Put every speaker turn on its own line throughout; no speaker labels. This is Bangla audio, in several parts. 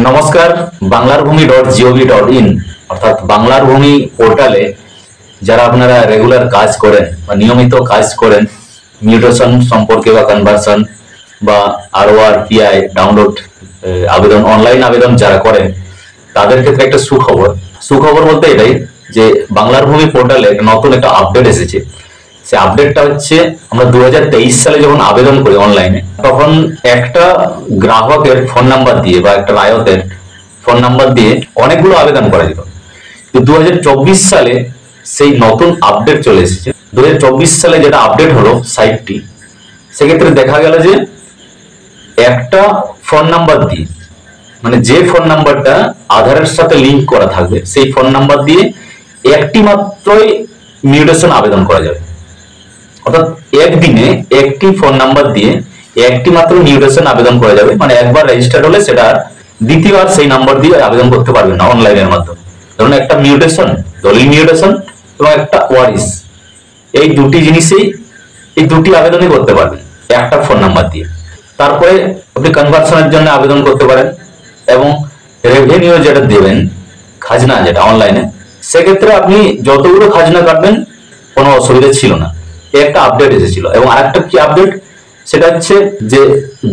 নমস্কার। বাংলারভূমি.gov.in অর্থাৎ বাংলারভূমি পোর্টালে যারা আপনারা রেগুলার কাজ করেন বা নিয়মিত কাজ করেন মিউটেশন সম্পর্কে বা কনভার্সন বা আরওআর পিআই ডাউনলোড আবেদন অনলাইন আবেদন যারা করেন তাদের ক্ষেত্রে একটা সুখবর বলতে এটাই যে বাংলারভূমি পোর্টালে নতুন একটা আপডেট এসেছে। সে আপডেটটা হচ্ছে আমরা 2023 সালে যখন আবেদন করি অনলাইনে তখন একটা গ্রাহকের ফোন নাম্বার দিয়ে বা একটা রায়তের ফোন নাম্বার দিয়ে অনেকগুলো আবেদন করা যেত। 2024 সালে সেই নতুন আপডেট চলে এসেছে। 2024 সালে যেটা আপডেট হলো সাইটটি, সেক্ষেত্রে দেখা গেল যে একটা ফোন নাম্বার দিয়ে, মানে যে ফোন নাম্বারটা আধারের সাথে লিঙ্ক করা থাকবে সেই ফোন নাম্বার দিয়ে একটি মাত্রই মিউটেশন আবেদন করা যাবে। অর্থাৎ একদিনে একটি ফোন নাম্বার দিয়ে একটি মাত্র মিউটেশন আবেদন করা যাবে। মানে একবার রেজিস্টার্ড হলে সেটা দ্বিতীয়বার সেই নাম্বার দিয়ে আবেদন করতে পারবেন না অনলাইনের মাধ্যমে। ধরুন একটা মিউটেশন, দলিল মিউটেশন এবং একটা ওয়ারিশ, এই দুটি জিনিসেই এই দুটি আবেদনই করতে পারবেন একটা ফোন নাম্বার দিয়ে। তারপরে আপনি কনভার্সনের জন্য আবেদন করতে পারেন এবং রেভিনিউ যেটা দেবেন, খাজনা যেটা অনলাইনে, সেক্ষেত্রে আপনি যতগুলো খাজনা কাটবেন কোনো অসুবিধা ছিল না। একটা আপডেট এসেছিল। এবং আরেকটা কি আপডেট, সেটা হচ্ছে যে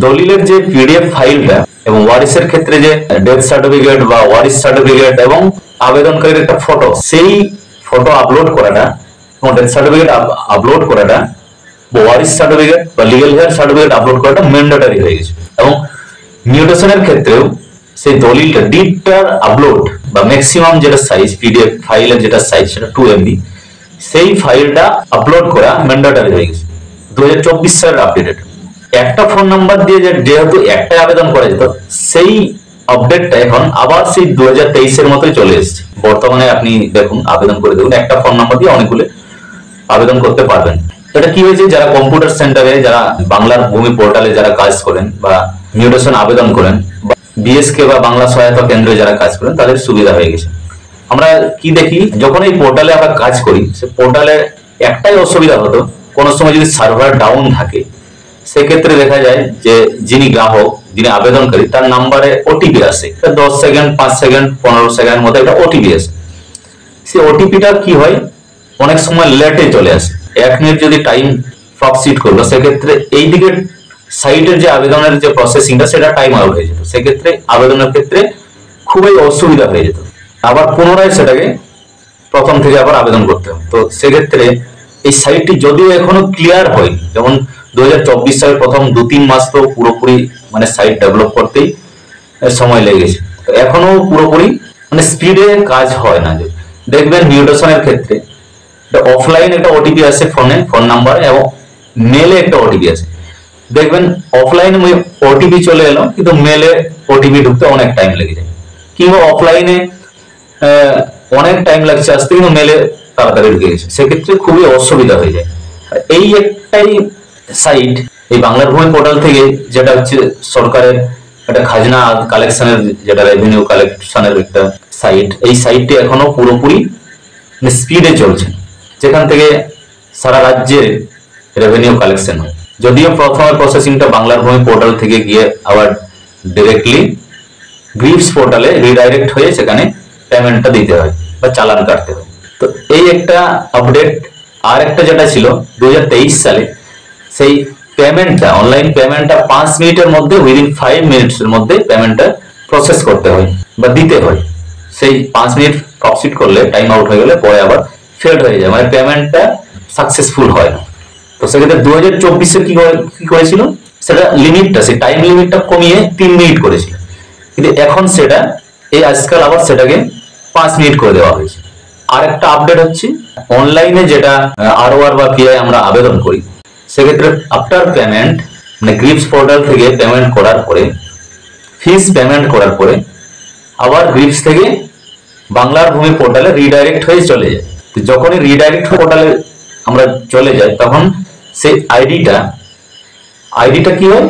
দলিলের যে পিডিএফ ফাইলটা এবং ওয়ারিশের ক্ষেত্রে যে ডেথ সার্টিফিকেট বা ওয়ারিশ সার্টিফিকেট এবং আবেদনকারীর একটা ফটো, সেই ফটো আপলোড করাটা এবং ডেথ সার্টিফিকেট আপলোড করাটা, ওয়ারিশ সার্টিফিকেট বা লিগ্যাল হেয়ার সার্টিফিকেট আপলোড করাটা ম্যান্ডেটরি হয়ে গেছে। এবং মিউটেশনের ক্ষেত্রেও সেই দলিলটা ডিডটার আপলোড বা ম্যাক্সিমাম যেটা সাইজ পিডিএফ ফাইলের যেটা সাইজ সেটা 2 MB, সেই ফাইলটা আপলোড করা ম্যান্ডেটরি হয়ে গেছে 2024 সালের আপডেট। একটা ফোন নাম্বার দিয়ে যেহেতু একটাই আবেদন করা যেত, সেই আপডেটটা এখন আবার সেই 2023 এর মতোই চলে এসেছে। বর্তমানে আপনি দেখুন, আবেদন করে দেখুন, একটা ফোন নাম্বার দিয়ে অনেকগুলো আবেদন করতে পারবেন। এটা কি হয়েছে, যারা কম্পিউটার সেন্টারে, যারা বাংলার ভূমি পোর্টালে যারা কাজ করেন বা মিউটেশন আবেদন করেন, বিএসকে বা বাংলা সহায়তা কেন্দ্রে যারা কাজ করেন, তাদের সুবিধা হয়ে গেছে। আমরা কি দেখি, যখন এই পোর্টালে আমরা কাজ করি, সে পোর্টালে একটাই অসুবিধা হতো, কোন সময় যদি সার্ভার ডাউন থাকে সেক্ষেত্রে দেখা যায় যে যিনি গ্রাহক, যিনি আবেদনকারী, তার নাম্বারে ওটিপি আসে 10 সেকেন্ড, 5 সেকেন্ড, 15 সেকেন্ডের মধ্যে একটা ওটিপি আসে। সেই ওটিপিটা কি হয়, অনেক সময় লেটে চলে আসে। 1 মিনিট যদি টাইম ফক্সিট করলো, সেক্ষেত্রে এই দিকে সাইটের যে আবেদনের যে প্রসেসিংটা সেটা টাইম আউট হয়ে যেত। সেক্ষেত্রে আবেদনের ক্ষেত্রে খুবই অসুবিধা হয়ে যেত। আবার পুনরায় সেটাকে প্রথম থেকে আবার আবেদন করতে হবে। তো সেক্ষেত্রে এই সাইটটি যদিও এখনো ক্লিয়ার হয়নি, যেমন 2024 সালের প্রথম 2-3 মাস তো পুরোপুরি মানে সাইট ডেভেলপ করতেই সময় লেগেছে, তো এখনো পুরোপুরি মানে স্পিডে কাজ হয় না। দেখবেন মিউটেশনের ক্ষেত্রে অফলাইন একটা ওটিপি আসে ফোন নাম্বারে, এবং মেলে একটা ওটিপি আছে। দেখবেন অফলাইনে ওটিপি চলে এলো, কিন্তু মেলে ওটিপি ঢুকতে অনেক টাইম লেগে যায়, কিংবা অফলাইনে অনেক টাইম লাগছে আসতে, কিন্তু মেলে তাড়াতাড়ি ঢুকে গেছে। সেক্ষেত্রে খুবই অসুবিধা হয়ে যায়। এই একটাই সাইট, এই বাংলার ভূমি পোর্টাল থেকে, যেটা হচ্ছে সরকারের একটা খাজনা কালেকশনের, যেটা রেভিনিউ কালেকশনের একটা সাইট, এই সাইটটি এখনো পুরোপুরি স্পিডে চলছে, যেখান থেকে সারা রাজ্যে রেভিনিউ কালেকশন হয়। যদিও প্রথমে প্রসেসিংটা বাংলার ভূমি পোর্টাল থেকে গিয়ে আবার ডিরেক্টলি গ্রিপস পোর্টালে রিডাইরেক্ট হয়ে সেখানে পেমেন্টটা দিতে হয় বা চালান কাটতে হয়। তো এই একটা আপডেট। আর একটা যেটা ছিল 2023 সালে, সেই পেমেন্টটা, অনলাইন পেমেন্টটা 5 মিনিটের মধ্যে, উইদিন 5 মিনিটসের মধ্যে পেমেন্টটা প্রসেস করতে হয় বা দিতে হয়। সেই 5 মিনিট প্রসিড করলে, টাইম আউট হয়ে গেলে পরে আবার ফেল্ড হয়ে যায়, মানে পেমেন্টটা সাকসেসফুল হয় না। তো সেক্ষেত্রে 2024 এর কি করেছিল, সেটা লিমিটটা, সেই টাইম লিমিটটা কমিয়ে 3 মিনিট করেছিল, কিন্তু এখন সেটা এই আজকাল আবার সেটাকে 5 মিনিট করে দেওয়া হয়েছে। আর একটা আপডেট হচ্ছে, অনলাইনে যেটা আরওআর বা পিআই আমরা আবেদন করি, সেক্ষেত্রে আফটার পেমেন্ট, মানে গ্রিপস পোর্টাল থেকে পেমেন্ট করার পরে, ফিস পেমেন্ট করার পরে আবার গ্রিপস থেকে বাংলার ভূমি পোর্টালে রিডাইরেক্ট হয়ে চলে যায়। তো যখনই রিডাইরেক্ট পোর্টালে আমরা চলে যাই, তখন সেই আইডিটা কি হয়,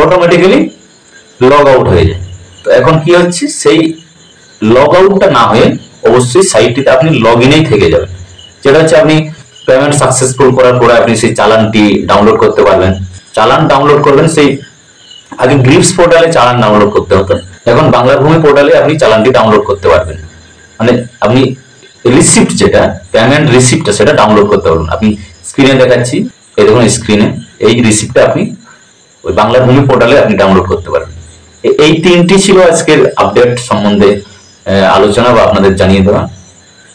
অটোমেটিক্যালি লগ আউট হয়ে যায়। তো এখন কি হচ্ছে, সেই লগ আউটটা না হয়ে অবশ্যই সাইটটিতে আপনি লগ ইনেই থেকে যাবেন। যেটা হচ্ছে আপনি পেমেন্ট সাকসেসফুল করার পরে আপনি সেই চালানটি ডাউনলোড করতে পারবেন। চালান ডাউনলোড করবেন, সেই আগে গ্রিপস পোর্টালে চালান ডাউনলোড করতে হতো, এখন বাংলার ভূমি পোর্টালে আপনি চালানটি ডাউনলোড করতে পারবেন, মানে আপনি রিসিপ্ট যেটা পেমেন্ট রিসিপ্টটা সেটা ডাউনলোড করতে পারবেন। আপনি স্ক্রিনে দেখাচ্ছি, এই দেখুন স্ক্রিনে এই রিসিপ্টটা আপনি ওই বাংলার ভূমি পোর্টালে আপনি ডাউনলোড করতে পারবেন। এই তিনটি ছিল আজকের আপডেট সম্বন্ধে আলোচনা বা আপনাদের জানিয়ে দেওয়া।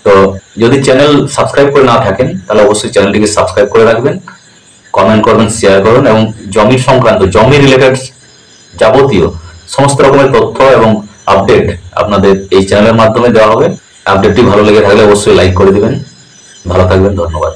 তো যদি চ্যানেল সাবস্ক্রাইব করে না থাকেন তাহলে অবশ্যই চ্যানেলটিকে সাবস্ক্রাইব করে রাখবেন, কমেন্ট করবেন, শেয়ার করুন, এবং জমি সংক্রান্ত জমি রিলেটেড যাবতীয় সমস্ত রকমের তথ্য এবং আপডেট আপনাদের এই চ্যানেলের মাধ্যমে দেওয়া হবে। আপডেটটি ভালো লেগে থাকলে অবশ্যই লাইক করে দিবেন। ভালো থাকবেন, ধন্যবাদ।